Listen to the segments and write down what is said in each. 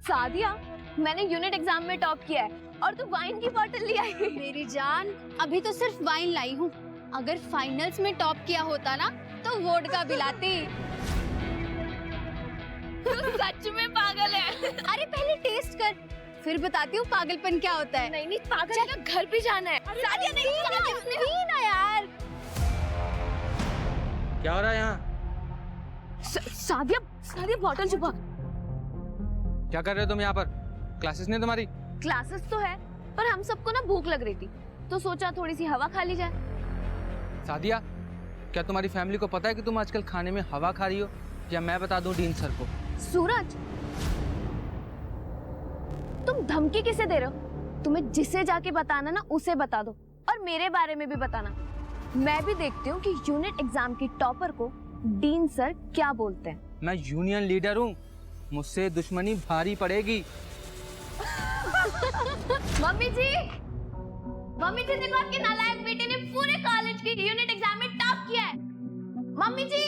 सादिया, मैंने unit exam में top किया है और तू वाइन की बोतल ले आई। मेरी जान, अभी तो सिर्फ वाइन लाई हूँ। अगर फाइनल्स में टॉप किया होता ना तो वोडका पिलाती। सच में पागल है। अरे पहले टेस्ट कर, फिर बताती हूँ पागलपन क्या होता है। नहीं पागल का घर भी जाना है। सादिया नहीं ना यार। क्या हो रहा है यहाँ? सादिया बोतल छुपा। क्या कर रहे हो तुम यहाँ पर? क्लासेस नहीं तुम्हारी? क्लासेस तो है, पर हम सबको ना भूख लग रही थी तो सोचा थोड़ी सी हवा खा ली जाए। सादिया, क्या तुम्हारी फैमिली को पता है कि तुम आजकल खाने में हवा खा रही हो, या मैं बता दूं डीन सर को? सूरज, तुम धमकी किसे दे रहे हो? तुम्हें जिसे जाके बताना ना उसे बता दो, और मेरे बारे में भी बताना। मैं भी देखती हूँ कि यूनिट एग्जाम की टॉपर को डीन सर क्या बोलते हैं। मैं यूनियन लीडर हूँ, मुझसे दुश्मनी भारी पड़ेगी। मम्मी जी देखो, आपके नालायक बेटे ने पूरे कॉलेज की यूनिट एग्जाम में टॉप किया है। मम्मी जी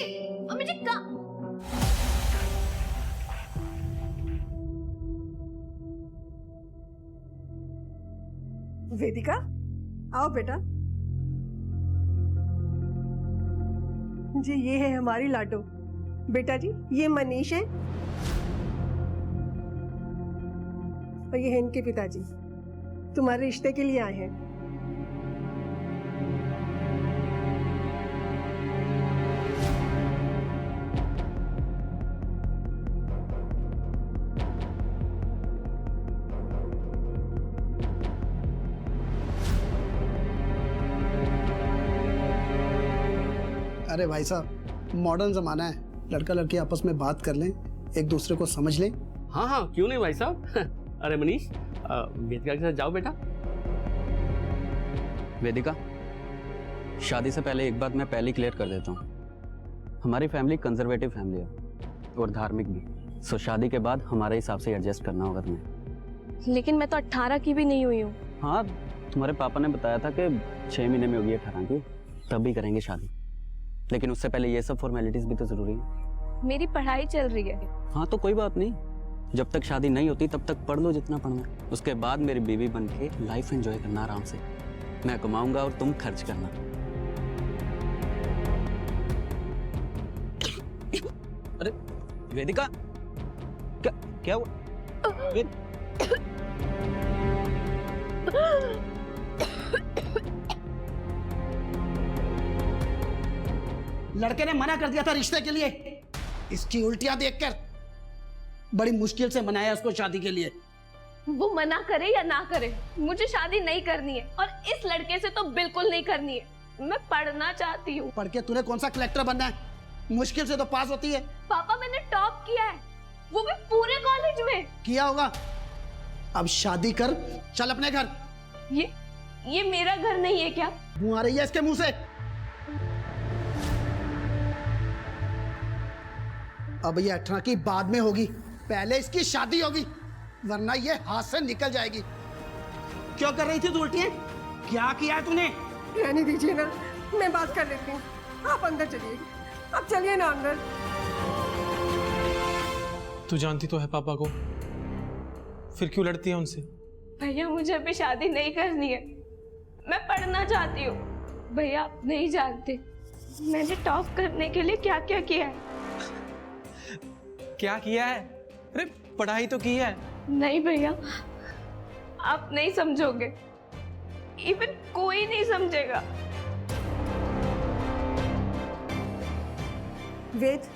का वेदिका, आओ बेटा। जी ये है हमारी लाडो। बेटा जी ये मनीष है और ये है इनके पिताजी, तुम्हारे रिश्ते के लिए आए हैं। अरे भाई साहब, मॉडर्न जमाना है, लड़का लड़की आपस में बात कर लें, एक दूसरे को समझ लें। हाँ क्यों नहीं भाई साहब। अरे मनीष, वेदिका के साथ जाओ बेटा। वेदिका, शादी से पहले एक बात मैं पहले क्लियर कर देता हूँ। हमारी फैमिली कंजर्वेटिव फैमिली है और धार्मिक भी, सो शादी के बाद हमारे हिसाब से एडजस्ट करना होगा तुम्हें। लेकिन मैं तो 18 की भी नहीं हुई हूँ। हाँ, तुम्हारे पापा ने बताया था कि 6 महीने में होगी 18 की, तब भी करेंगे शादी। लेकिन उससे पहले ये सब फॉर्मेलिटीज भी तो जरूरी है। मेरी पढ़ाई चल रही है। हाँ तो कोई बात नहीं, जब तक शादी नहीं होती तब तक पढ़ लो जितना पढ़ना। उसके बाद मेरी बीवी बन के लाइफ एंजॉय करना आराम से। मैं कमाऊंगा और तुम खर्च करना। अरे वेदिका, क्या हुआ? लड़के ने मना कर दिया था रिश्ते के लिए, इसकी उल्टियां देखकर बड़ी मुश्किल से मनाया उसको शादी के लिए। वो मना करे या ना करे, मुझे शादी नहीं करनी है, और इस लड़के से तो बिल्कुल नहीं करनी है। मैं पढ़ना चाहती हूँ। पढ़ के तूने कौन सा कलेक्टर बनना है? मुश्किल से तो पास होती है। पापा मैंने टॉप किया है, वो भी पूरे कॉलेज में। किया होगा, अब शादी कर, चल अपने घर। ये मेरा घर नहीं है क्या? मुंह आ रही है इसके मुंह से। अब ये 18 की बाद में होगी, पहले इसकी शादी होगी, वरना ये हाथ से निकल जाएगी। क्यों कर रही थी तू उल्टियां? क्या किया है तूने? रहने दीजिए ना, मैं बात कर लेती हूँ। आप अंदर चलिए, आप चलिए ना अंदर। तू जानती तो है पापा को, फिर क्यों लड़ती है उनसे? भैया मुझे अभी शादी नहीं करनी है, मैं पढ़ना चाहती हूँ। भैया आप नहीं जानते मैंने टॉप करने के लिए क्या क्या किया है। क्या किया है? अरे पढ़ाई तो की है। नहीं भैया, आप नहीं समझोगे, इवन कोई नहीं समझेगा। वेद,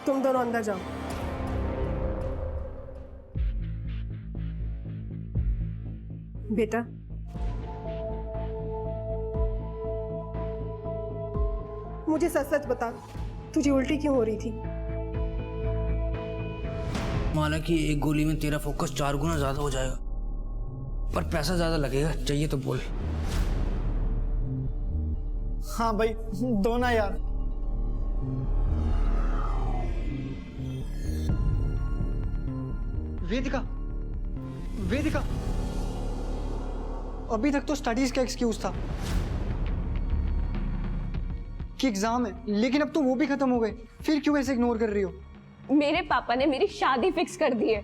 तुम दोनों अंदर जाओ। बेटा मुझे सच सच बता, तुझे उल्टी क्यों हो रही थी? हालांकि एक गोली में तेरा फोकस 4 गुना ज्यादा हो जाएगा, पर पैसा ज्यादा लगेगा। चाहिए तो बोल। हाँ भाई, दो ना यार। वेदिका, अभी तक तो स्टडीज का एक्सक्यूज था कि एग्जाम है, लेकिन अब तो वो भी खत्म हो गए, फिर क्यों ऐसे इग्नोर कर रही हो? मेरे पापा ने मेरी शादी फिक्स कर दी है।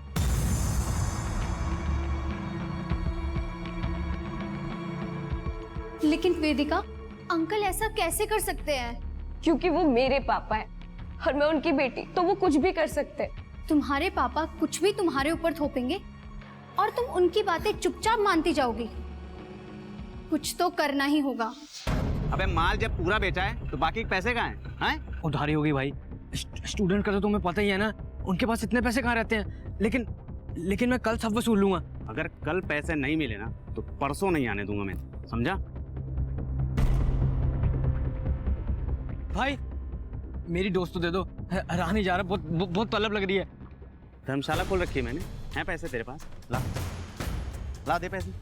लेकिन वेदिका, अंकल ऐसा कैसे कर सकते हैं? क्योंकि वो मेरे पापा है और मैं उनकी बेटी, तो वो कुछ भी कर सकते हैं। तुम्हारे पापा कुछ भी तुम्हारे ऊपर थोपेंगे और तुम उनकी बातें चुपचाप मानती जाओगी? कुछ तो करना ही होगा। अबे माल जब पूरा बेचा है तो बाकी के पैसे कहाँ हैं? उधारी होगी भाई। स्टूडेंट का तो तुम्हें पता ही है ना, उनके पास इतने पैसे कहाँ रहते हैं। लेकिन मैं कल सब वसूल लूंगा। अगर कल पैसे नहीं मिले ना तो परसों नहीं आने दूंगा मैं, समझा? भाई मेरी दोस्त तो दे दो, रहा नहीं जा रहा, बहुत तलब लग रही है। धर्मशाला खोल रखी है मैंने, हैं पैसे तेरे पास? ला दे पैसे।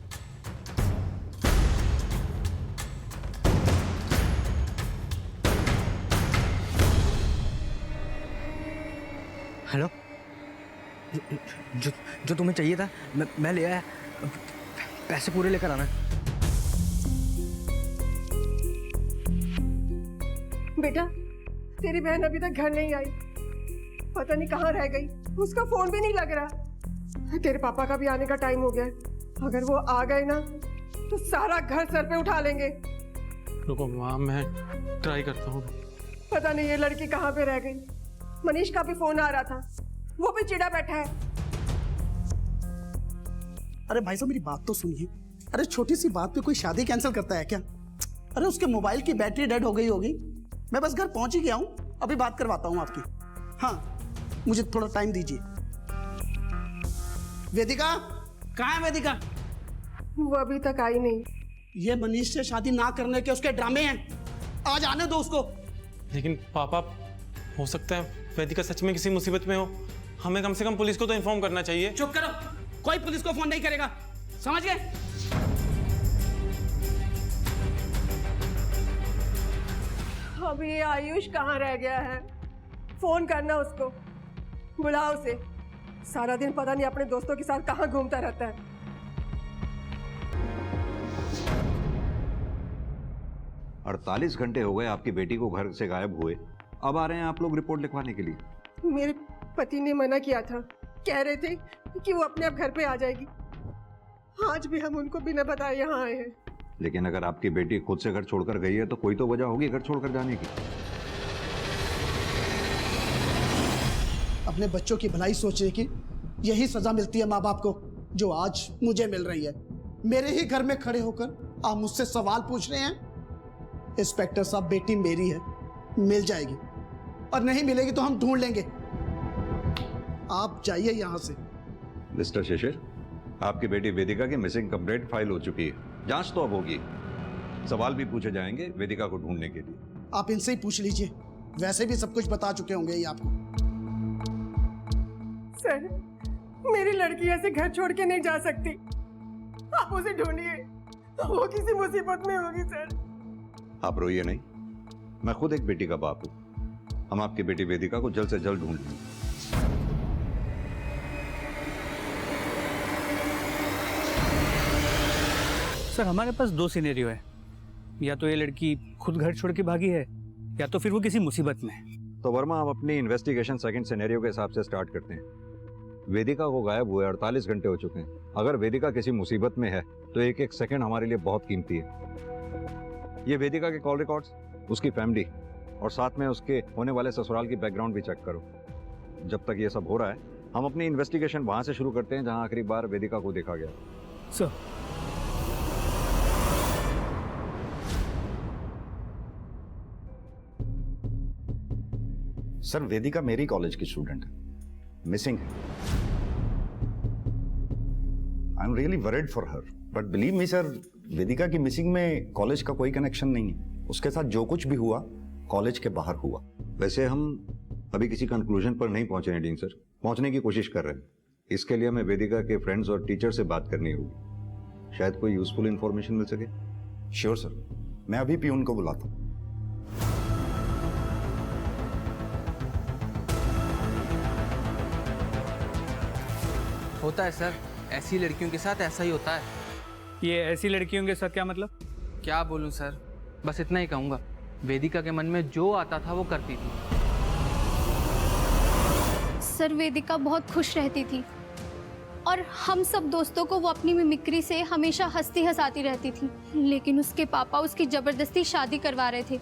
हेलो, जो तुम्हें चाहिए था मैं ले आया, पैसे पूरे लेकर आना। बेटा, तेरी बहन अभी तक घर नहीं आई, पता नहीं कहाँ रह गई, उसका फोन भी नहीं लग रहा। तेरे पापा का भी आने का टाइम हो गया है, अगर वो आ गए ना तो सारा घर सर पे उठा लेंगे। रुको माँ, मैं ट्राई करता हूँ। पता नहीं ये लड़की कहाँ पे रह गई। मनीष का भी फोन आ रहा था, वो भी चिढ़ा बैठा है। अरे भाई साहब मेरी बात तो सुनिए। अरे छोटी सी बात पे कोई शादी कैंसिल करता है क्या? अरे उसके मोबाइल की बैटरी डेड हो गई होगी। मैं बस घर पहुंच ही गया हूँ, अभी बात करवाता हूँ आपकी। हाँ, मुझे थोड़ा टाइम दीजिए। वेदिका, कहाँ है वेदिका? वो अभी तक आई नहीं। ये मनीष से शादी ना करने के उसके ड्रामे हैं, आज आने दो उसको। लेकिन पापा, हो सकता है वेदिका सच में किसी मुसीबत में हो। हमें कम से कम पुलिस को तो इन्फॉर्म करना चाहिए। चुप करो, कोई पुलिस को फोन नहीं करेगा, समझ गए? अभी ये आयुष कहाँ रह गया है? फोन करना उसको, बुलाओ उसे। सारा दिन पता नहीं अपने दोस्तों के साथ कहाँ घूमता रहता है। 48 घंटे हो गए आपकी बेटी को घर से गायब हुए, अब आ रहे हैं आप लोग रिपोर्ट लिखवाने के लिए। मेरे पति ने मना किया था, कह रहे थे कि वो अपने आप घर पे आ जाएगी। आज भी हम उनको बिना बताए यहाँ आए हैं। लेकिन अगर आपकी बेटी खुद से घर छोड़कर गई है तो कोई तो वजह होगी घर छोड़कर जाने की। अपने बच्चों की भलाई सोचने की यही सजा मिलती है माँ बाप को, जो आज मुझे मिल रही है। मेरे ही घर में खड़े होकर आप मुझसे सवाल पूछ रहे हैं। इंस्पेक्टर साहब, बेटी मेरी है, मिल जाएगी, और नहीं मिलेगी तो हम ढूंढ लेंगे। आप जाइए यहां से। मिस्टर शिशिर, आपकी बेटी वेदिका की मिसिंग कंप्लेंट फाइल हो चुकी है, जांच तो अब होगी, सवाल भी पूछे जाएंगे वेदिका को ढूंढने के लिए। आप इनसे ही पूछ लीजिए, वैसे भी सब कुछ बता चुके होंगे ये आपको। सर, मेरी लड़की ऐसे घर छोड़ के नहीं जा सकती, आप उसे ढूंढिए, वो किसी मुसीबत में होगी। सर आप रोइए नहीं, मैं खुद एक बेटी का बाप हूं, हम आपकी बेटी वेदिका को जल्द से जल्द ढूंढ लेंगे। सर, हमारे पास दो सिनेरियो है, या तो ये लड़की खुद घर छोड़ के भागी है, या तो फिर वो किसी मुसीबत में है। तो वर्मा, आप अपनी इन्वेस्टिगेशन सेकंड सिनेरियो के हिसाब से स्टार्ट करते हैं। वेदिका को गायब हुए 48 घंटे हो चुके हैं। अगर वेदिका किसी मुसीबत में है तो एक एक सेकंड हमारे लिए बहुत कीमती है। ये वेदिका के कॉल रिकॉर्ड्स, उसकी फैमिली और साथ में उसके होने वाले ससुराल की बैकग्राउंड भी चेक करो। जब तक ये सब हो रहा है, हम अपनी इन्वेस्टिगेशन वहां से शुरू करते हैं जहां आखिरी बार वेदिका को देखा गया। सर, सर, वेदिका मेरी कॉलेज की स्टूडेंट है, मिसिंग है। I am really worried for her, but believe me sir, Vedika की मिसिंग में कॉलेज का कोई कनेक्शन नहीं है। उसके साथ जो कुछ भी हुआ कॉलेज के बाहर हुआ। वैसे हम अभी किसी कंक्लूजन पर नहीं पहुंचे हैं डीन सर, पहुंचने की कोशिश कर रहे हैं। इसके लिए हमें वेदिका के फ्रेंड्स और टीचर से बात करनी होगी, शायद कोई यूजफुल इंफॉर्मेशन मिल सके। श्योर सर, मैं अभी पियून को बुलाता हूँ। होता है सर, ऐसी लड़कियों के साथ ऐसा ही होता है। ये ऐसी लड़कियों के साथ क्या मतलब? क्या बोलूं सर, बस इतना ही कहूंगा, वेदिका के मन में जो आता था वो करती थी। सर, वेदिका बहुत खुश रहती थी, और हम सब दोस्तों को वो अपनी मिमिक्री से हमेशा हंसती हंसाती रहती थी। लेकिन उसके पापा उसकी जबरदस्ती शादी करवा रहे थे।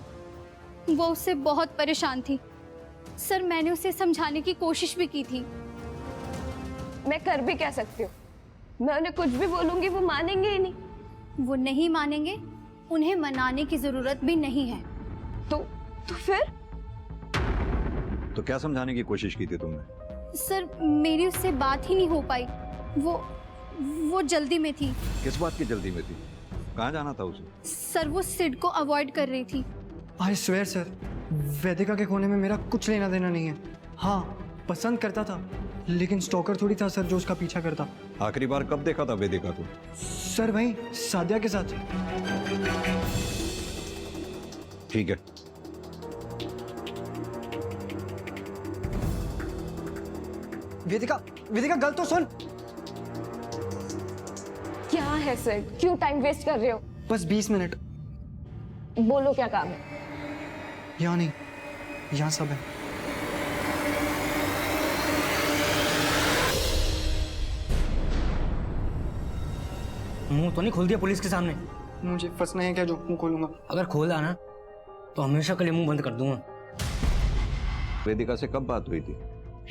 वो उससे बहुत परेशान थी। सर, मैंने उसे समझाने की कोशिश भी की थी। मैं कर भी क्या सकती हूँ? मैं उन्हें कुछ भी बोलूंगी वो मानेंगे ही नहीं। वो नहीं मानेंगे, उन्हें मनाने की जरूरत भी नहीं है। तो फिर? तो क्या समझाने की कोशिश की थी तुमने? सर, मेरी उससे बात ही नहीं हो पाई। वो जल्दी में थी। किस बात की जल्दी में थी? कहाँ जाना था उसे? सर, वो सिड को अवॉइड कर रही थी। आई स्वेयर सर, वेदिका के खोने में मेरा कुछ लेना देना नहीं है। हाँ, पसंद करता था, लेकिन स्टॉकर थोड़ी था सर जो उसका पीछा करता। आखिरी बार कब देखा था वेदिका को? सर वही सादिया के साथ। ठीक है, वेदिका गल तो सुन। क्या है सर, क्यों टाइम वेस्ट कर रहे हो? बस 20 मिनट। बोलो क्या काम है? यहाँ नहीं, यहाँ सब है। मुंह तो नहीं खोल दिया पुलिस के सामने? मुझे फंसना है क्या जो मुंह खोलूंगा? अगर खोला ना तो हमेशा के लिए मुंह बंद कर दूंगा। वेदिका से कब बात हुई थी?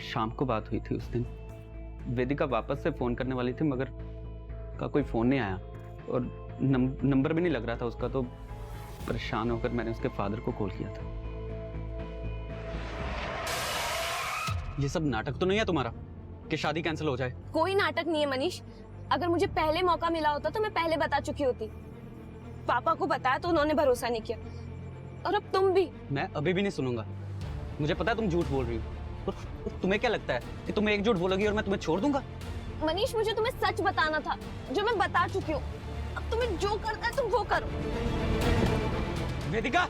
शाम को बात हुई थी उस दिन। वेदिका वापस से फ़ोन करने वाली थी मगर का कोई फ़ोन नहीं आया और नंबर भी नहीं लग रहा था उसका। तो परेशान होकर मैंने उसके फादर को कॉल किया था। ये सब नाटक तो नहीं है तुम्हारा कि शादी कैंसिल हो जाए? कोई नाटक नहीं है मनीष। अगर मुझे पहले मौका मिला होता तो मैं पहले बता चुकी होती। पापा को बताया तो उन्होंने भरोसा नहीं किया, और अब तुम भी। मैं अभी भी नहीं सुनूंगा। मुझे पता है तुम झूठ बोल रही हो। और तुम्हें क्या लगता है कि तुम एक झूठ बोलोगी और मैं तुम्हें छोड़ दूंगा? मनीष, मुझे तुम्हें सच बताना था जो मैं बता चुकी हूँ। अब तुम्हें जो करना है तुम वो करो। वेदिका,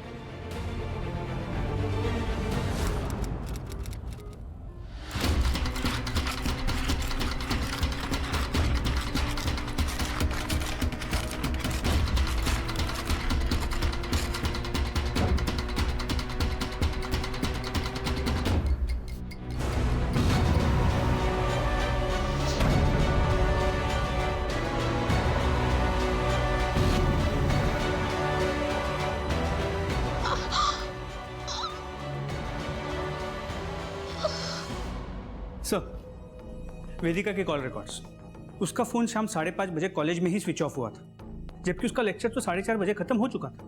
सर, वेदिका के कॉल रिकॉर्ड्स। उसका फ़ोन शाम 5:30 बजे कॉलेज में ही स्विच ऑफ हुआ था, जबकि उसका लेक्चर तो 4:30 बजे खत्म हो चुका था।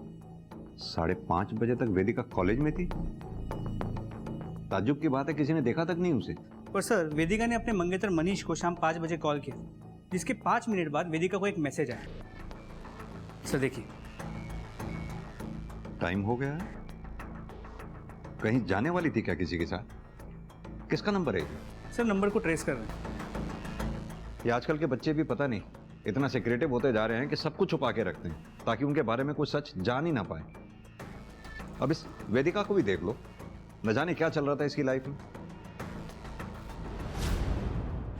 5:30 बजे तक वेदिका कॉलेज में थी? ताज्जुब की बात है, किसी ने देखा तक नहीं उसे। पर सर, वेदिका ने अपने मंगेतर मनीष को शाम 5 बजे कॉल किया, जिसके 5 मिनट बाद वेदिका को एक मैसेज आया। सर देखिए। टाइम हो गया है। कहीं जाने वाली थी क्या किसी के साथ? किसका नंबर है? सर, नंबर को ट्रेस कर रहे हैं। ये आजकल के बच्चे भी पता नहीं इतना सिक्रेटिव होते जा रहे हैं कि सब कुछ छुपा के रखते हैं ताकि उनके बारे में कुछ सच जान ही ना पाए। अब इस वेदिका को भी देख लो, न जाने क्या चल रहा था इसकी लाइफ में।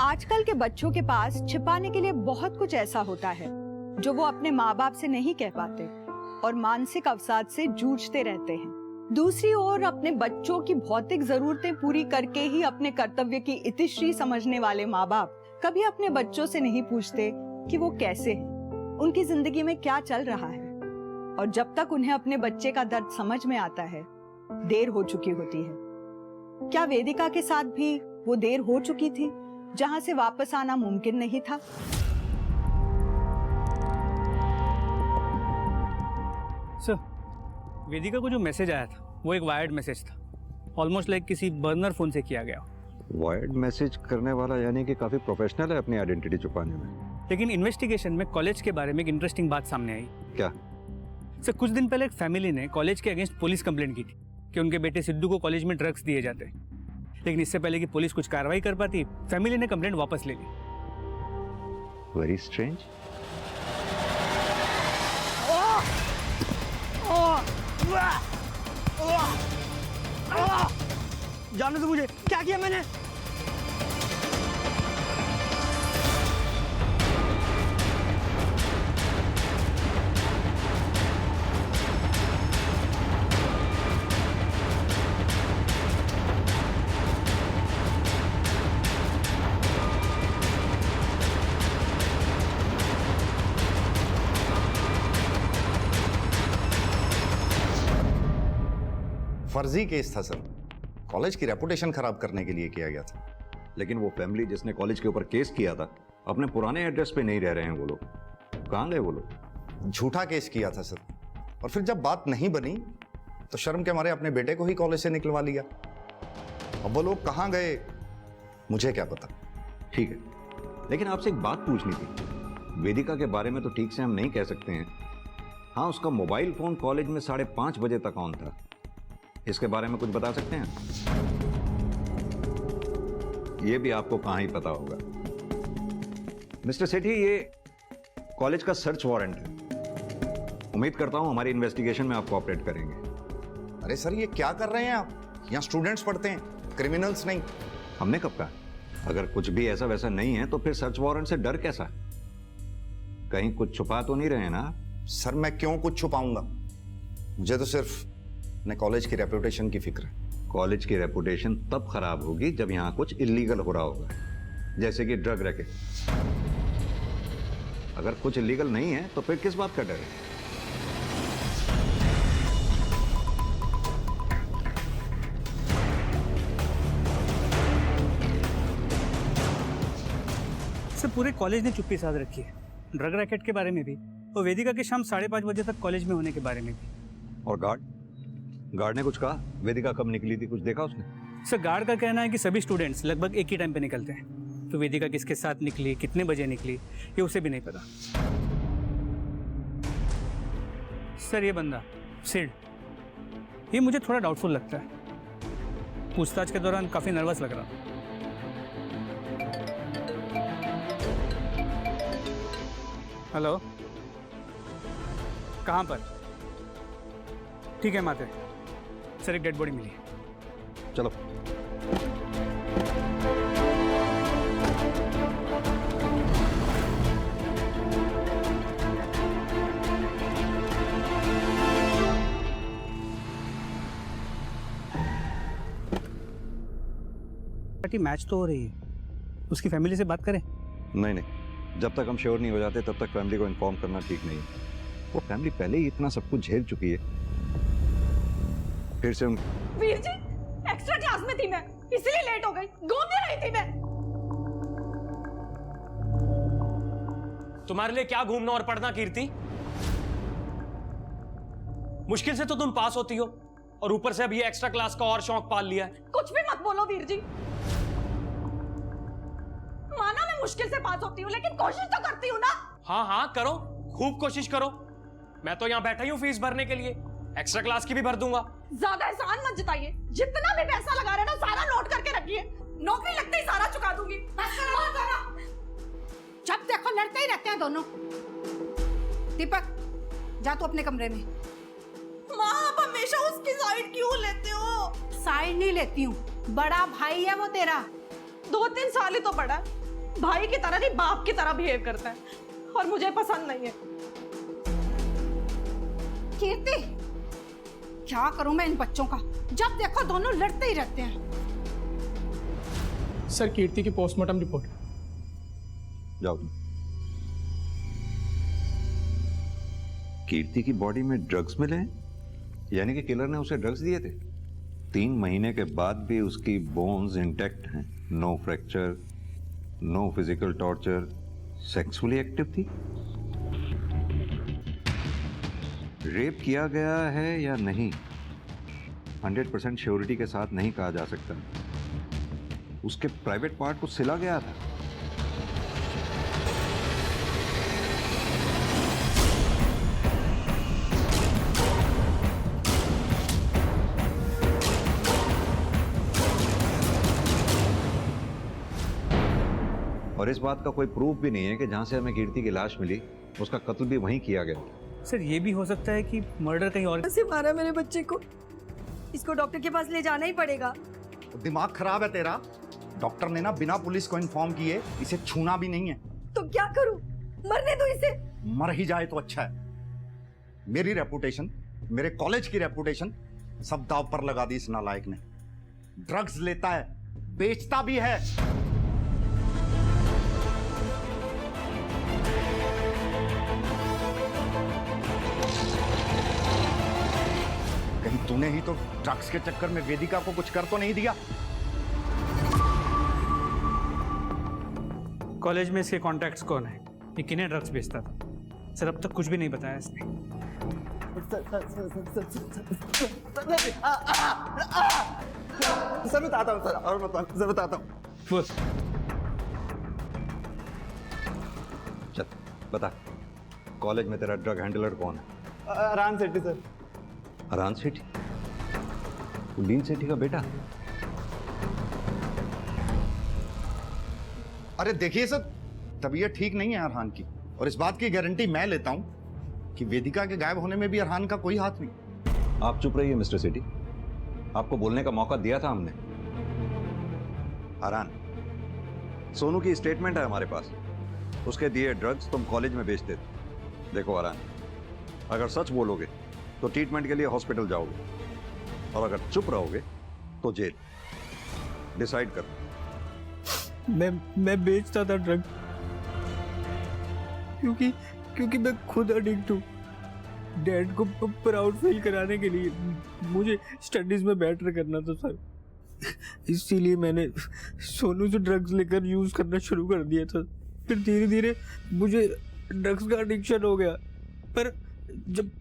आजकल के बच्चों के पास छिपाने के लिए बहुत कुछ ऐसा होता है जो वो अपने माँ बाप से नहीं कह पाते और मानसिक अवसाद से जूझते रहते हैं। दूसरी ओर अपने बच्चों की भौतिक जरूरतें पूरी करके ही अपने कर्तव्य की इतिश्री समझने वाले माँ बाप कभी अपने बच्चों से नहीं पूछते कि वो कैसे हैं, उनकी जिंदगी में क्या चल रहा है। और जब तक उन्हें अपने बच्चे का दर्द समझ में आता है, देर हो चुकी होती है। क्या वेदिका के साथ भी वो देर हो चुकी थी जहां से वापस आना मुमकिन नहीं था? सर, वेदिका को जो मैसेज आया था वो एक वायर्ड मैसेज था, ऑलमोस्ट लाइक किसी बर्नर फोन से किया गया। वायर्ड मैसेज करने वाला यानी कि काफी प्रोफेशनल है अपनी आइडेंटिटी छुपाने में। लेकिन इन्वेस्टिगेशन में कॉलेज के बारे में एक इंटरेस्टिंग बात सामने आई। क्या? सर, कुछ दिन पहले एक फैमिली ने कॉलेज के अगेंस्ट पुलिस कंप्लेंट की थी कि उनके बेटे सिद्धू को कॉलेज में ड्रग्स दिए जाते हैं। लेकिन इससे पहले कि पुलिस कुछ कार्रवाई कर पाती, फैमिली ने कंप्लेंट वापस ले ली। Very strange. जाने दो मुझे, क्या किया मैंने? फर्जी केस था सर, कॉलेज की रेपुटेशन खराब करने के लिए किया गया था। लेकिन वो फैमिली जिसने कॉलेज के ऊपर केस किया था, अपने पुराने एड्रेस पे नहीं रह रहे हैं वो लोग। कहाँ गए वो लोग? झूठा केस किया था सर, और फिर जब बात नहीं बनी तो शर्म के मारे अपने बेटे को ही कॉलेज से निकलवा लिया। अब वो लोग कहाँ गए मुझे क्या पता। ठीक है, लेकिन आपसे एक बात पूछनी थी। वेदिका के बारे में तो ठीक से हम नहीं कह सकते हैं। हाँ, उसका मोबाइल फोन कॉलेज में 5:30 बजे तक ऑन था। इसके बारे में कुछ बता सकते हैं? ये भी आपको कहाँ ही पता होगा। मिस्टर सेठी, ये कॉलेज का सर्च वारंट है। उम्मीद करता हूं हमारी इन्वेस्टिगेशन में आप कोऑपरेट करेंगे। अरे सर, ये क्या कर रहे हैं आप? यहाँ स्टूडेंट्स पढ़ते हैं, क्रिमिनल्स नहीं। हमने कब कहा? अगर कुछ भी ऐसा वैसा नहीं है तो फिर सर्च वारंट से डर कैसा? कहीं कुछ छुपा तो नहीं रहे हैं ना? सर, मैं क्यों कुछ छुपाऊंगा? मुझे तो सिर्फ अपने कॉलेज की रेपुटेशन की फिक्र है। कॉलेज की रेपुटेशन तब खराब होगी जब यहाँ कुछ इलीगल हो रहा होगा, जैसे कि ड्रग रैकेट। अगर कुछ इलीगल नहीं है तो फिर किस बात का डर है? सर, पूरे कॉलेज ने चुप्पी साध रखी है, ड्रग रैकेट के बारे में भी और वेदिका के शाम 5:30 बजे तक कॉलेज में होने के बारे में भी। और गार्ड ने कुछ कहा? वेदिका कब निकली थी, कुछ देखा उसने? सर, गार्ड का कहना है कि सभी स्टूडेंट्स लगभग एक ही टाइम पे निकलते हैं, तो वेदिका किसके साथ निकली, कितने बजे निकली, ये उसे भी नहीं पता। सर, ये बंदा सिड, ये मुझे थोड़ा डाउटफुल लगता है। पूछताछ के दौरान काफी नर्वस लग रहा था। हेलो, कहाँ पर? ठीक है माते, सर एक डेड बॉडी मिली है। चलो। पार्टी मैच तो हो रही है, उसकी फैमिली से बात करें? नहीं, जब तक हम श्योर नहीं हो जाते तब तक फैमिली को इन्फॉर्म करना ठीक नहीं है। वो फैमिली पहले ही इतना सब कुछ झेल चुकी है, फिर से उन... वीर जी, एक्स्ट्रा क्लास में थी मैं, इसलिए लेट हो गई। घूमती रही थी मैं। तुम्हारे लिए क्या घूमना और पढ़ना कीर्ति? मुश्किल से तो तुम पास होती हो और ऊपर से अब ये एक्स्ट्रा क्लास का और शौक पाल लिया है। कुछ भी मत बोलो वीर जी। माना मैं मुश्किल से पास होती हूँ, लेकिन कोशिश तो करती हूँ ना। हाँ हाँ करो, खूब कोशिश करो। मैं तो यहाँ बैठा ही हूँ फीस भरने के लिए, एक्स्ट्रा क्लास की भी भर दूंगा। ज्यादा एहसान मत जताइए। जितना भी पैसा लगा रहे ना, सारा नोट करके रखिए। नौकरी लगते ही सारा चुका दूंगी। जब देखो लड़ते ही रहते हैं दोनों। दीपक, जा तू अपने कमरे में। माँ, आप हमेशा उसकी साइड क्यों लेते हो? साइड नहीं लेती हूँ, बड़ा भाई है वो तेरा। 2-3 साल ही तो बड़ा, भाई की तरह नहीं बाप की तरह बिहेव करता है, और मुझे पसंद नहीं है। कीर्ति, क्या करूं मैं इन बच्चों का? जब देखो दोनों लड़ते ही रहते हैं। सर, कीर्ति की पोस्टमार्टम रिपोर्ट। जाओ तुम। कीर्ति की बॉडी में ड्रग्स मिले हैं, यानी कि किलर ने उसे ड्रग्स दिए थे। 3 महीने के बाद भी उसकी बोन्स इंटैक्ट हैं, no fracture, no physical torture, sexually active थी। रेप किया गया है या नहीं 100% श्योरिटी के साथ नहीं कहा जा सकता। उसके प्राइवेट पार्ट को सिला गया था। और इस बात का कोई प्रूफ भी नहीं है कि जहां से हमें कीर्ति की लाश मिली उसका कत्ल भी वहीं किया गया। सर, ये भी हो सकता है कि मर्डर कहीं और से मारा मेरे बच्चे को। इसको डॉक्टर के पास ले जाना ही पड़ेगा। दिमाग खराब है तेरा। डॉक्टर ने ना बिना पुलिस को इन्फॉर्म किए इसे छूना भी नहीं है। तो क्या करूं? मरने दो इसे। मर ही जाए तो अच्छा है। मेरी रेपुटेशन, मेरे कॉलेज की रेपुटेशन सब दांव पर लगा दी इस नालायक ने। ड्रग्स लेता है, बेचता भी है। कहीं तूने ही तो ड्रग्स के चक्कर में वेदिका को कुछ कर तो नहीं दिया? कॉलेज में इसके कॉन्टैक्ट्स कौन है, ये किन्हें ड्रग्स बेचता था? सर अब तक कुछ भी नहीं बताया इसने। सर बताता हूँ सर, और बताता हूँ। चल बता, कॉलेज में तेरा ड्रग हैंडलर कौन है? अरान सेठी सर। अरान सेठी? डीन सेठी का बेटा? अरे देखिए सर, तबीयत ठीक नहीं है अरहान की, और इस बात की गारंटी मैं लेता हूं कि वेदिका के गायब होने में भी अरहान का कोई हाथ नहीं। आप चुप रहिए मिस्टर सेठी, आपको बोलने का मौका दिया था हमने। अरहान, सोनू की स्टेटमेंट है हमारे पास, उसके दिए ड्रग्स तुम कॉलेज में बेचते थे। देखो अरहान, अगर सच बोलोगे तो ट्रीटमेंट के लिए हॉस्पिटल जाओगे, और अगर चुप रहोगे तो जेल। डिसाइड कर। मैं बेचता था ड्रग क्योंकि मैं खुद एडिक्ट हूँ। डैड को प्राउड फील कराने के लिए मुझे स्टडीज में बेटर करना था सर, इसीलिए मैंने सोनू से ड्रग्स लेकर यूज करना शुरू कर दिया था। फिर धीरे धीरे मुझे ड्रग्स का एडिक्शन हो गया, पर जब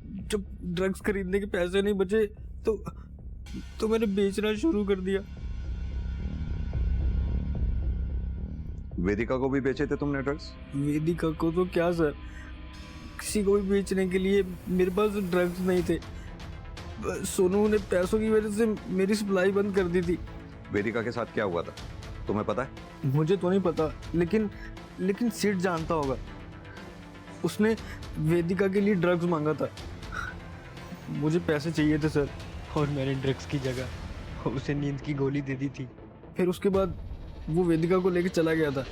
ड्रग्स खरीदने के पैसे नहीं बचे तो मैंने बेचना शुरू कर दिया। वेदिका को भी बेचे थे तुमने ड्रग्स? वेदिका को तो क्या सर, किसी को भी बेचने के लिए मेरे पास ड्रग्स नहीं थे। सोनू ने पैसों की वजह से मेरी सप्लाई बंद कर दी थी। वेदिका के साथ क्या हुआ था तुम्हें पता है? मुझे तो नहीं पता, लेकिन सिड जानता होगा। उसने वेदिका के लिए ड्रग्स मांगा था। मुझे पैसे चाहिए थे सर, और मैंने ड्रग्स की जगह उसे नींद की गोली दे दी थी। फिर उसके बाद वो वेदिका को लेकर चला गया था।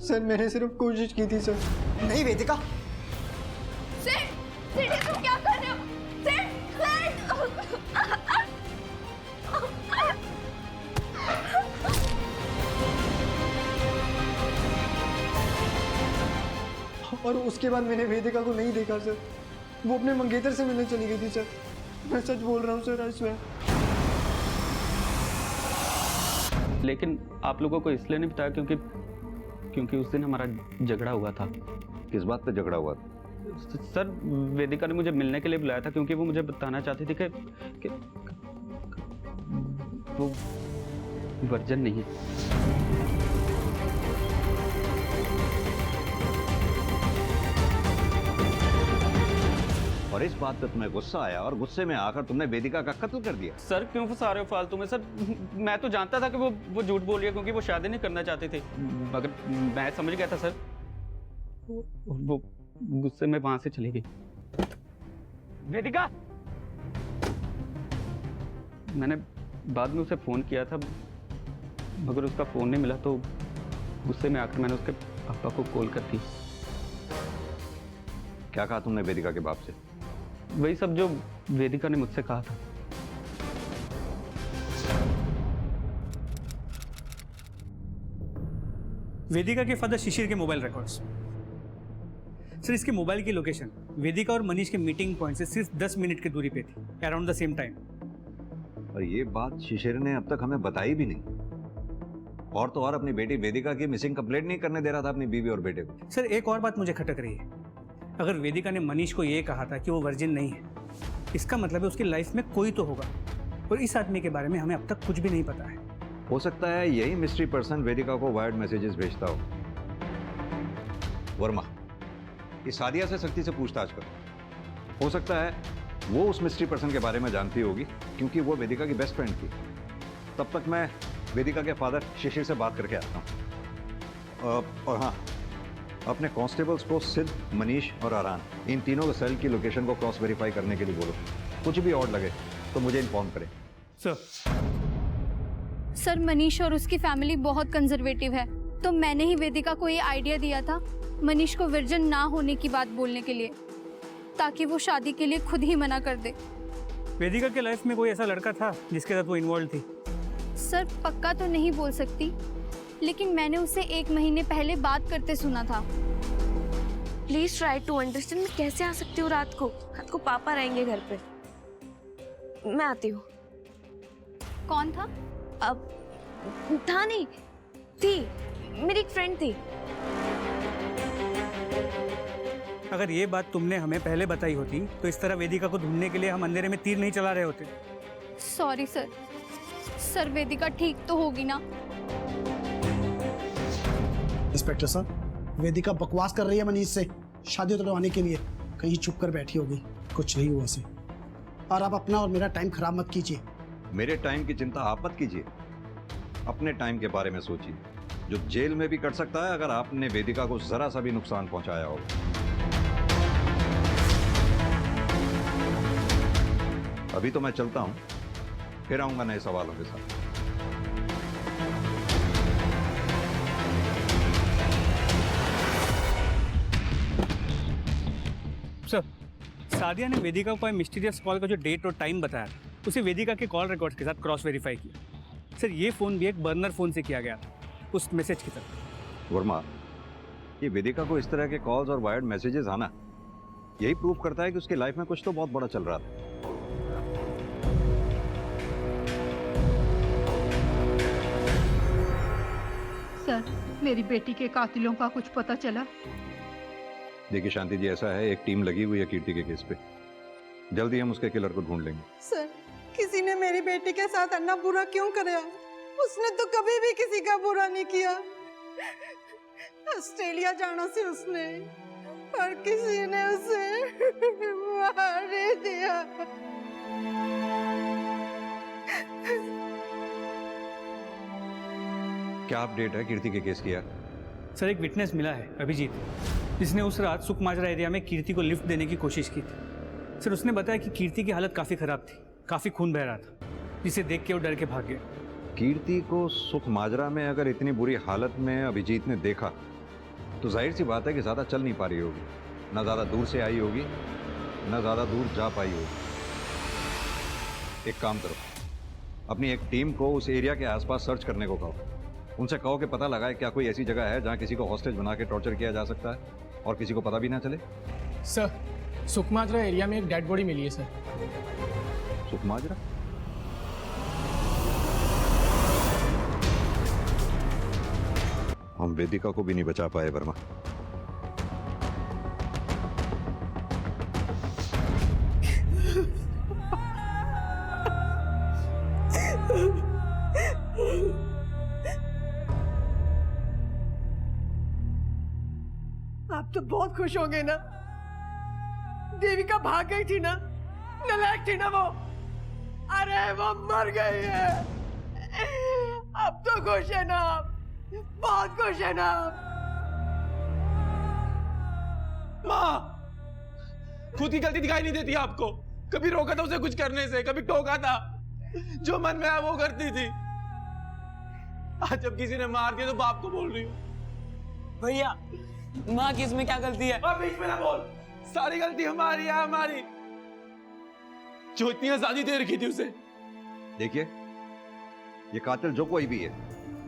सर मैंने सिर्फ कोशिश की थी सर। नहीं वेदिका, सिड तुम क्या कर रहे हो? और उसके बाद मैंने वेदिका को नहीं देखा सर, वो अपने मंगेतर से मिलने चली गई थी सर। मैं सच बोल रहा हूँ सर, आई स्वेयर। लेकिन आप लोगों को इसलिए नहीं बताया क्योंकि उस दिन हमारा झगड़ा हुआ था। किस बात पे झगड़ा हुआ था? सर वेदिका ने मुझे मिलने के लिए बुलाया था क्योंकि वो मुझे बताना चाहती थी कि वो वर्जन नहीं है। और इस बात पे तुम्हें गुस्सा आया, और गुस्से में आकर तुमने वेदिका का कत्ल कर दिया। सर क्यों फंसा रहे हो फालतू में? सर मैं तो जानता था कि वो झूठ बोल रही है क्योंकि वो शादी नहीं करना चाहते थे, मगर मैं समझ गया था सर। वो गुस्से में वहां से चली गई। वेदिका! मैंने बाद में उसे फोन किया था, मगर उसका फोन नहीं मिला, तो गुस्से में आकर मैंने उसके पापा को कॉल कर दी। क्या कहा तुमने वेदिका के बाप से? वही सब जो वेदिका ने मुझसे कहा था। वेदिका के फादर शिशिर के मोबाइल रिकॉर्ड्स। सर इसके मोबाइल की लोकेशन वेदिका और मनीष के मीटिंग पॉइंट से सिर्फ 10 मिनट की दूरी पे थी, अराउंड द सेम टाइम। और ये बात शिशिर ने अब तक हमें बताई भी नहीं। और तो और अपनी बेटी वेदिका की मिसिंग कंप्लेंट नहीं करने दे रहा था अपनी बीवी और बेटे को। सर एक और बात मुझे खटक रही है। अगर वेदिका ने मनीष को ये कहा था कि वो वर्जिन नहीं है, इसका मतलब है उसकी लाइफ में कोई तो होगा, और इस आदमी के बारे में हमें अब तक कुछ भी नहीं पता है। हो सकता है यही मिस्ट्री पर्सन वेदिका को वायर्ड मैसेजेस भेजता हो। वर्मा, इस सादिया से सख्ती से पूछताछ करो। हो सकता है वो उस मिस्ट्री पर्सन के बारे में जानती होगी, क्योंकि वो वेदिका की बेस्ट फ्रेंड थी। तब तक मैं वेदिका के फादर शिशिर से बात करके आता हूँ। और हाँ, अपने कांस्टेबल्स को सिद्ध, मनीष और आरान, इन तीनों के सेल की लोकेशन को क्रॉस वेरीफाई करने के लिए बोलो। कुछ भी और लगे तो मुझे इन्फॉर्म करें। सर मनीष और उसकी फैमिली बहुत कंजर्वेटिव है, तो मैंने ही वेदिका को ये आइडिया दिया था मनीष को वर्जिन ना होने की बात बोलने के लिए, ताकि वो शादी के लिए खुद ही मना कर दे। वेदिका के लाइफ में कोई ऐसा लड़का था जिसके साथ वो इन्वॉल्व थी? सर पक्का तो नहीं बोल सकती, लेकिन मैंने उसे 1 महीने पहले बात करते सुना था। Please try to understand. मैं कैसे आ सकती हूँ रात को पापा रहेंगे घर पे। मैं आती हूँ। कौन था? अब था नहीं, थी मेरी एक फ्रेंड थी। अगर ये बात तुमने हमें पहले बताई होती तो इस तरह वेदिका को ढूंढने के लिए हम अंधेरे में तीर नहीं चला रहे होते। Sorry sir. सर वेदिका ठीक तो होगी ना? इंस्पेक्टर साहब, वेदिका बकवास कर रही है मनीष से शादी तोड़वाने के लिए। कहीं छुप कर बैठी होगी, कुछ नहीं हुआ से। और आप अपना और मेरा टाइम खराब मत कीजिए। मेरे टाइम की चिंता आप मत कीजिए, अपने टाइम के बारे में सोचिए, जो जेल में भी कट सकता है अगर आपने वेदिका को जरा सा भी नुकसान पहुंचाया हो। अभी तो मैं चलता हूं, फिर आऊंगा नए सवालों के साथ। सर, सादिया ने वेदिका को मिस्टीरियस कॉल का जो डेट और टाइम बताया उसे वेदिका के कॉल रिकॉर्ड्स के साथ क्रॉस वेरीफाई किया। सर, ये फ़ोन भी एक बर्नर फ़ोन से किया गया था, उस मैसेज की तरह। वर्मा, ये वेदिका को इस तरह के कॉल्स और वायर्ड मैसेजेस आना यही प्रूव करता है कि उसकी लाइफ में कुछ तो बहुत बड़ा चल रहा था। सर, मेरी बेटी के कातिलों का कुछ पता चला? देखिए शांति जी, ऐसा है, एक टीम लगी हुई है कीर्ति के केस पे। जल्दी हम उसके किलर को ढूंढ लेंगे। सर, किसी ने मेरी बेटी के साथ अन्ना बुरा क्यों कराया? उसने तो कभी भी किसी का बुरा नहीं किया। ऑस्ट्रेलिया जाना से उसने, और किसी ने उसे मार दिया। क्या अपडेट है कीर्ति के केस की यार? सर, एक विटनेस मिला है, अभिजीत, जिसने उस रात सुखमाजरा एरिया में कीर्ति को लिफ्ट देने की कोशिश की थी। सर, उसने बताया कि कीर्ति की हालत काफ़ी ख़राब थी, काफ़ी खून बह रहा था, जिसे देख के वो डर के भाग गया। कीर्ति को सुखमाजरा में अगर इतनी बुरी हालत में अभिजीत ने देखा तो जाहिर सी बात है कि ज़्यादा चल नहीं पा रही होगी, ना ज़्यादा दूर से आई होगी, ना ज़्यादा दूर जा पाई होगी। एक काम करो, अपनी एक टीम को उस एरिया के आसपास सर्च करने को कहो। उनसे कहो कि पता लगाए क्या कोई ऐसी जगह है जहाँ किसी को हॉस्टेज बना के टॉर्चर किया जा सकता है और किसी को पता भी ना चले। सर, सुखमाजरा एरिया में एक डेड बॉडी मिली है सर। सुखमाजरा? हम वेदिका को भी नहीं बचा पाए वर्मा। आप तो बहुत खुश होंगे ना? देविका भाग गई थी ना, नालायक थी ना वो। अरे वो मर गई है। अब तो खुश है ना आप? बहुत खुश है ना आप? माँ, खुद की गलती दिखाई नहीं देती आपको? कभी रोका था उसे कुछ करने से, कभी टोका था, जो मन में आया वो करती थी। आज जब किसी ने मार दिया तो बाप को बोल रही हूँ। भैया, माँ की इसमें क्या गलती है? बीच में ना बोल, सारी गलती हमारी है, हमारी। जो इतनी आजादी दे रखी थी उसे। देखिए, ये कातिल जो कोई भी है,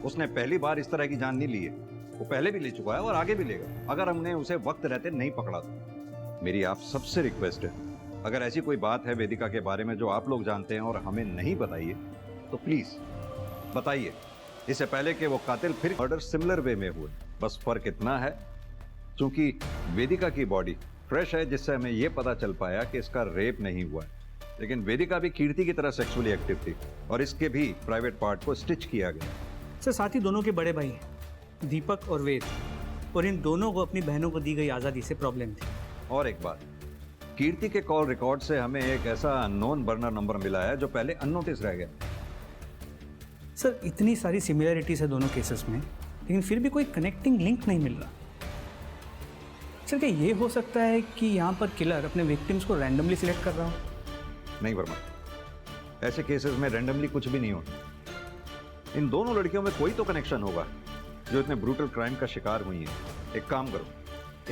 उसने पहली बार इस तरह की जान नहीं ली है। वो पहले भी ले चुका है और आगे भी लेगा, अगर हमने उसे वक्त रहते नहीं पकड़ा तो। मेरी आप सबसे रिक्वेस्ट है, अगर ऐसी कोई बात है वेदिका के बारे में जो आप लोग जानते हैं और हमें नहीं बताइए तो प्लीज बताइए, इससे पहले कि वो कातिल फिर मर्डर सिमिलर वे में हुए। बस फर्क इतना है, क्योंकि वेदिका की बॉडी फ्रेश है, जिससे हमें यह पता चल पाया कि इसका रेप नहीं हुआ है। लेकिन वेदिका भी कीर्ति की तरह सेक्सुअली एक्टिव थी और इसके भी प्राइवेट पार्ट को स्टिच किया गया। सर, साथ ही दोनों के बड़े भाई हैं, दीपक और वेद, और इन दोनों को अपनी बहनों को दी गई आज़ादी से प्रॉब्लम थी। और एक बात, कीर्ति के कॉल रिकॉर्ड से हमें एक ऐसा अननोन बर्नर नंबर मिला है जो पहले अननोटिस रह गया। सर, इतनी सारी सिमिलरिटीज है दोनों केसेस में, लेकिन फिर भी कोई कनेक्टिंग लिंक नहीं मिल रहा। सर, क्या ये हो सकता है कि यहाँ पर किलर अपने विक्टिम्स को रैंडमली सिलेक्ट कर रहा हो? नहीं वर्मा, ऐसे केसेस में रैंडमली कुछ भी नहीं होता। इन दोनों लड़कियों में कोई तो कनेक्शन होगा जो इतने ब्रूटल क्राइम का शिकार हुई है। एक काम करो,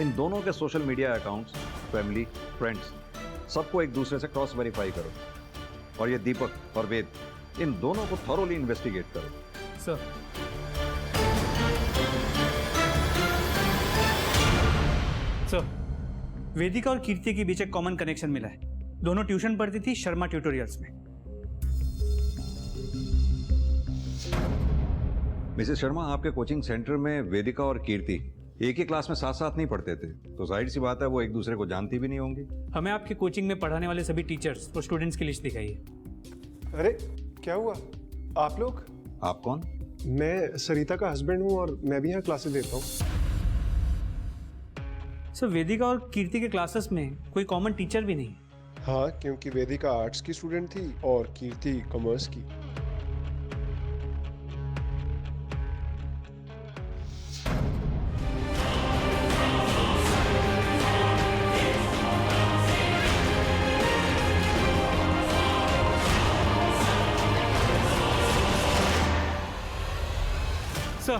इन दोनों के social media accounts, family, friends, सबको एक दूसरे से क्रॉस वेरीफाई करो। और ये दीपक और वेद, इन दोनों को थॉरोली इन्वेस्टिगेट करो। सर, सर, वेदिका और कीर्ति के बीच एक कॉमन कनेक्शन मिला है। दोनों ट्यूशन पढ़ती थी शर्मा ट्यूटोरियल्स में। मिसेस शर्मा, आपके कोचिंग सेंटर में वेदिका और कीर्ति एक ही क्लास में साथ साथ नहीं पढ़ते थे, तो जाहिर सी बात है वो एक दूसरे को जानती भी नहीं होंगी। हमें आपके कोचिंग में पढ़ाने वाले सभी टीचर्स और स्टूडेंट्स की लिस्ट दिखाइए। अरे क्या हुआ? आप लोग? आप कौन? मैं सरिता का हस्बैंड हूँ और मैं भी यहाँ क्लासेस देता हूँ। सर, वेदिका और कीर्ति के क्लासेस में कोई कॉमन टीचर भी नहीं। हाँ, क्योंकि वेदिका आर्ट्स की स्टूडेंट थी और कीर्ति कॉमर्स की। सर,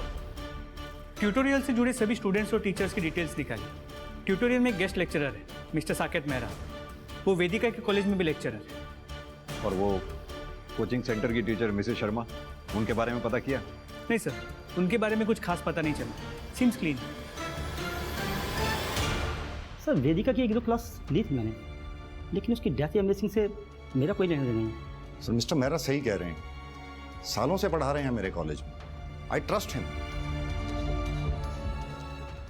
ट्यूटोरियल से जुड़े सभी स्टूडेंट्स और टीचर्स की डिटेल्स दिखाइए। ट्यूटोरियल में एक गेस्ट लेक्चरर है, मिस्टर साकेत मेहरा। वो वेदिका के कॉलेज में भी लेक्चरर है। और वो कोचिंग सेंटर की टीचर मिसेस शर्मा, उनके बारे में पता किया? नहीं सर, उनके बारे में कुछ खास पता नहीं चला। Seems clean. सर, वेदिका की 1-2 क्लास ली थी मैंने, लेकिन उसकी डेथ या मिसिंग से मेरा कोई लेना देना नहीं। सर, मिस्टर मेहरा सही कह रहे हैं। सालों से पढ़ा रहे हैं मेरे कॉलेज में। I trust him.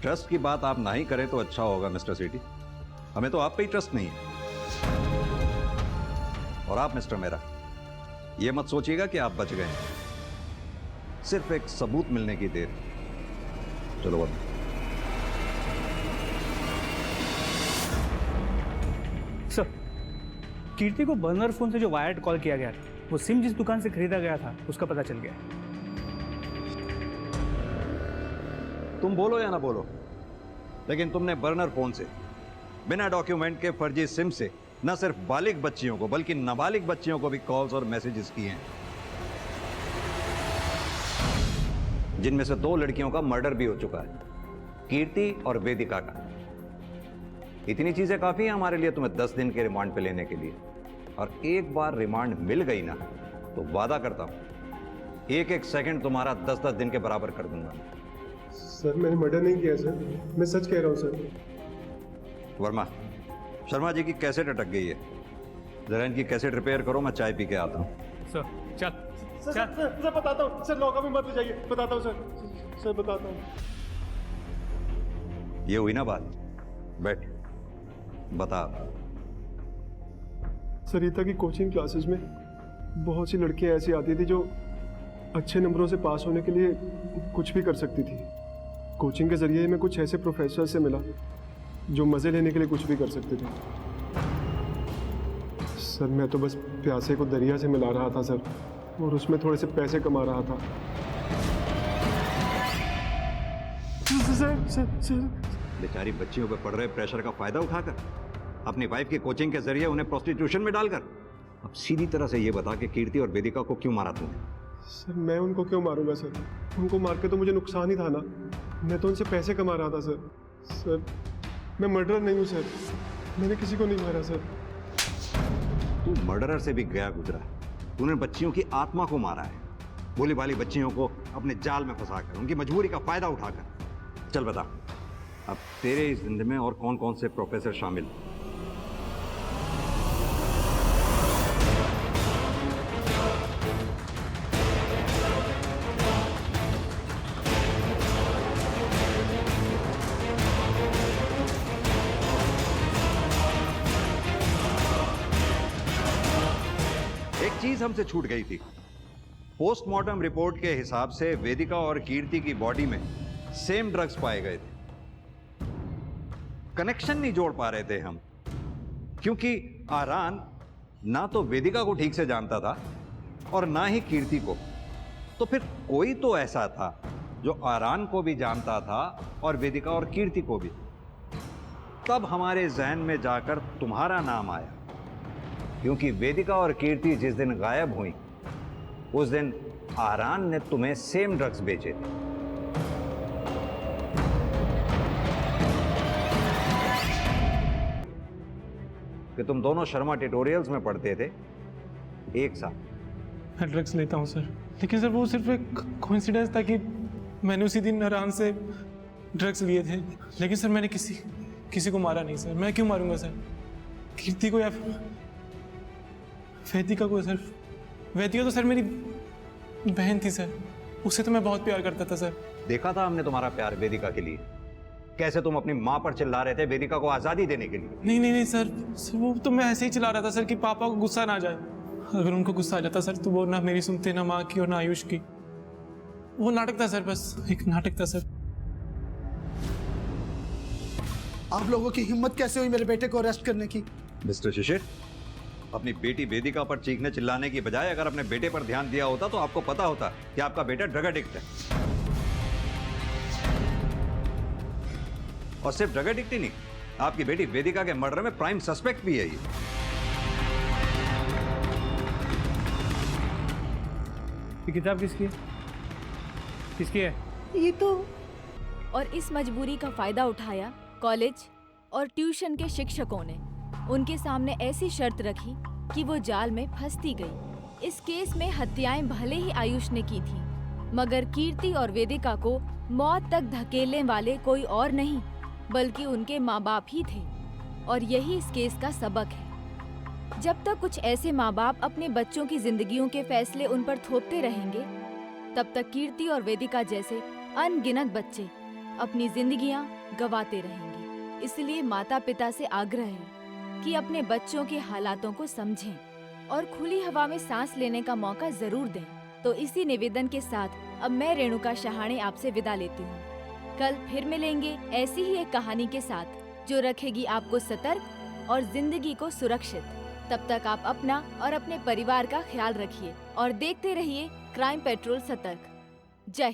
ट्रस्ट की बात आप नहीं करें तो अच्छा होगा मिस्टर सेठी। हमें तो आप पे ही ट्रस्ट नहीं है। और आप मिस्टर मेहरा, ये मत सोचिएगा कि आप बच गए हैं। सिर्फ एक सबूत मिलने की देर। चलो अब सर, कीर्ति को बर्नर फोन से जो वायर्ड कॉल किया गया था, वो सिम जिस दुकान से खरीदा गया था उसका पता चल गया। तुम बोलो या ना बोलो, लेकिन तुमने बर्नर फोन से बिना डॉक्यूमेंट के फर्जी सिम से न सिर्फ बालिग बच्चियों को बल्कि नाबालिग बच्चियों को भी कॉल्स और मैसेजेस किए हैं, जिनमें से 2 लड़कियों का मर्डर भी हो चुका है, कीर्ति और वेदिका का। इतनी चीजें काफी हैं हमारे लिए तुम्हें 10 दिन के रिमांड पे लेने के लिए। और एक बार रिमांड मिल गई ना, तो वादा करता हूं 1-1 सेकंड तुम्हारा 10-10 दिन के बराबर कर दूंगा। सर, मैंने मर्डर नहीं किया सर, मैं सच कह रहा हूँ सर। वर्मा, शर्मा जी की कैसेट अटक गई है, जरा इनकी कैसेट रिपेयर करो, मैं चाय पी के आता हूँ। सर, चल सर बताता हूँ सर, लॉका में मत ले जाइए। बताता हूँ सर, बताता हूँ। ये हुई ना बात, बैठ बता। सरिता की कोचिंग क्लासेस में बहुत सी लड़कियां ऐसी आती थी जो अच्छे नंबरों से पास होने के लिए कुछ भी कर सकती थी। कोचिंग के जरिए मैं कुछ ऐसे प्रोफेसर से मिला जो मज़े लेने के लिए कुछ भी कर सकते थे। सर, मैं तो बस प्यासे को दरिया से मिला रहा था सर, और उसमें थोड़े से पैसे कमा रहा था। सर बेचारी बच्चियों पर पड़ रहे प्रेशर का फायदा उठाकर अपनी वाइफ की कोचिंग के जरिए उन्हें प्रोस्टिट्यूशन में डालकर अब सीधी तरह से ये बता कि कीर्ति और वेदिका को क्यों मारा तुमने? सर, मैं उनको क्यों मारूंगा सर? उनको मार के तो मुझे नुकसान ही था ना। मैं तो उनसे पैसे कमा रहा था सर। सर, मैं मर्डरर नहीं हूँ सर, मैंने किसी को नहीं मारा सर। तू मर्डरर से भी गया गुजरा है। तूने बच्चियों की आत्मा को मारा है, भोली भाली बच्चियों को अपने जाल में फंसाकर, उनकी मजबूरी का फायदा उठाकर। चल बता, अब तेरे इस जिंदगी में और कौन कौन से प्रोफेसर शामिल? एक चीज हमसे छूट गई थी। पोस्टमार्टम रिपोर्ट के हिसाब से वेदिका और कीर्ति की बॉडी में सेम ड्रग्स पाए गए थे। कनेक्शन नहीं जोड़ पा रहे थे हम, क्योंकि आरान ना तो वेदिका को ठीक से जानता था और ना ही कीर्ति को। तो फिर कोई तो ऐसा था जो आरान को भी जानता था और वेदिका और कीर्ति को भी। तब हमारे जहन में जाकर तुम्हारा नाम आया, क्योंकि वेदिका और कीर्ति जिस दिन गायब हुई उस दिन आरान ने तुम्हें सेम ड्रग्स बेचे थे। कि तुम दोनों शर्मा ट्यूटोरियल्स में पढ़ते थे एक साथ। मैं ड्रग्स लेता हूँ सर, लेकिन सर वो सिर्फ एक कोइंसिडेंस था कि मैंने उसी दिन आराम से ड्रग्स लिए थे। लेकिन सर मैंने किसी को मारा नहीं सर। मैं क्यों मारूंगा सर? कीर्ति को या फिर वेदिका को सर? वेदिका तो सर मेरी बहन थी सर, उससे तो मैं बहुत प्यार करता था सर। देखा था हमने तुम्हारा प्यार वेदिका के लिए, कैसे तुम अपनी माँ पर चिल्ला रहे थे वेदिका को आजादी देने के लिए। नहीं नहीं नहीं सर, वो तो मैं ऐसे ही चिल्ला रहा था सर कि पापा को गुस्सा ना जाए। अगर उनको गुस्सा आ जाता सर तो वो ना मेरी सुनते, ना माँ की और ना आयुष की। वो नाटक था सर, बस एक नाटक था सर। आप लोगों की हिम्मत कैसे हुई मेरे बेटे को अरेस्ट करने की? मिस्टर शिशिर, अपनी बेटी वेदिका पर चीखने चिल्लाने की बजाय अगर अपने बेटे पर ध्यान दिया होता तो आपको पता होता कि आपका बेटा ड्रग एडिक्ट है। और सिर्फ ड्रग एडिक्ट ही नहीं, आपकी बेटी वेदिका के मर्डर में प्राइम सस्पेक्ट भी है ये किताब किसकी है? किसकी है? ये तो। और इस मजबूरी का फायदा उठाया कॉलेज और ट्यूशन के शिक्षकों ने। उनके सामने ऐसी शर्त रखी कि वो जाल में फंसती गई। इस केस में हत्याएं भले ही आयुष ने की थी, मगर कीर्ति और वेदिका को मौत तक धकेलने वाले कोई और नहीं बल्कि उनके माँ बाप ही थे। और यही इस केस का सबक है। जब तक कुछ ऐसे माँ बाप अपने बच्चों की जिंदगियों के फैसले उन पर थोपते रहेंगे, तब तक कीर्ति और वेदिका जैसे अनगिनत बच्चे अपनी जिंदगियां गंवाते रहेंगे। इसलिए माता पिता से आग्रह है कि अपने बच्चों के हालातों को समझें और खुली हवा में सांस लेने का मौका जरूर दें। तो इसी निवेदन के साथ अब मैं रेणुका शहाणे आपसे विदा लेती हूँ। कल फिर मिलेंगे ऐसी ही एक कहानी के साथ जो रखेगी आपको सतर्क और जिंदगी को सुरक्षित। तब तक आप अपना और अपने परिवार का ख्याल रखिए और देखते रहिए क्राइम पेट्रोल सतर्क। जय